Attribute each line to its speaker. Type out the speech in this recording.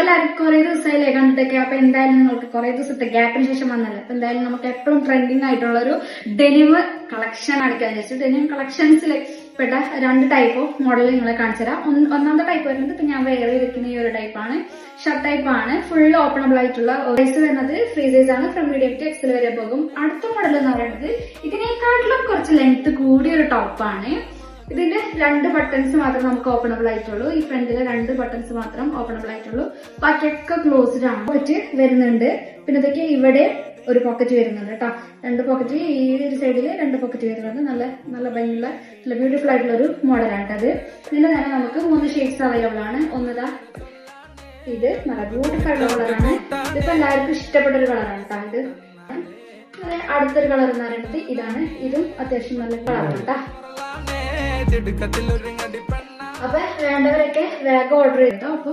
Speaker 1: എല്ലാവരും കുറെ ദിവസമായില്ലേ കണ്ടിട്ടൊക്കെ. അപ്പൊ എന്തായാലും നിങ്ങൾക്ക് കുറെ ദിവസത്തെ ഗ്യാപ്പിന് ശേഷം വന്നല്ലേ. അപ്പൊ എന്തായാലും നമുക്ക് എപ്പോഴും ട്രെൻഡിങ് ആയിട്ടുള്ള ഒരു ഡെനിം കളക്ഷൻ അടിക്കാൻ വെച്ചു. ഡെനിം കളക്ഷൻസിൽ പെട്ട 2 ടൈപ്പ് മോഡൽ നിങ്ങളെ കാണിച്ചു തരാം. ഒന്നാമത്തെ ടൈപ്പ് വരുന്നത് ഇപ്പൊ ഞാൻ വെയർ ചെയ്തിരിക്കുന്ന ഈ ഒരു ടൈപ്പാണ്. ഷർട്ട് ടൈപ്പ് ആണ്. ഫുൾ ഓപ്പണബിൾ ആയിട്ടുള്ള സൈസ് വരുന്നത് ഫ്രീ സൈസ് ആണ്. ഫ്രം മീഡിയം ടു എക്സൽ വരെ പോകും. അടുത്ത മോഡൽ എന്ന് പറയുന്നത് ഇതിനേക്കാട്ടിലും കുറച്ച് ലെങ്ത് കൂടിയ ഒരു ടോപ്പാണ്. ഇതിന്റെ 2 ബട്ടൺസ് മാത്രം നമുക്ക് ഓപ്പണബിൾ ആയിട്ടുള്ളൂ. ഈ ഫ്രണ്ടിലെ 2 ബട്ടൺസ് മാത്രം ഓപ്പണബിൾ ആയിട്ടുള്ളൂ. ബാക്കിയൊക്കെ ക്ലോസ്ഡ് ആണ്. പോക്കറ്റ് വരുന്നുണ്ട്. പിന്നെ ഇതൊക്കെ ഇവിടെ ഒരു പോക്കറ്റ് വരുന്നുണ്ട് കേട്ടോ. 2 പോക്കറ്റ്, ഈ ഒരു സൈഡില് 2 പോക്കറ്റ് വരുന്നുണ്ട്. നല്ല നല്ല ഭംഗിയുള്ള നല്ല ബ്യൂട്ടിഫുൾ ആയിട്ടുള്ള ഒരു മോഡലാണ് അത്. ഇതിന്റെ തന്നെ നമുക്ക് 3 ഷെയ്ഡ്സ് അവൈലബിൾ ആണ്. ഒന്നതാ ഇത് നല്ല ബ്യൂട്ടിഫുൾ ആയിട്ടുള്ള കളറാണ്. ഇതിപ്പോ എല്ലാവർക്കും ഇഷ്ടപ്പെട്ട ഒരു കളറാണ് കേട്ടോ. ഇത് അടുത്തൊരു കളർ എന്ന് പറയുന്നത് ഇതാണ്. ഇതും അത്യാവശ്യം നല്ല കളറാണ് കേട്ടോ. അപ്പൊ വേണ്ടവരൊക്കെ വേഗം ഓർഡർ ചെയ്തോ. അപ്പൊ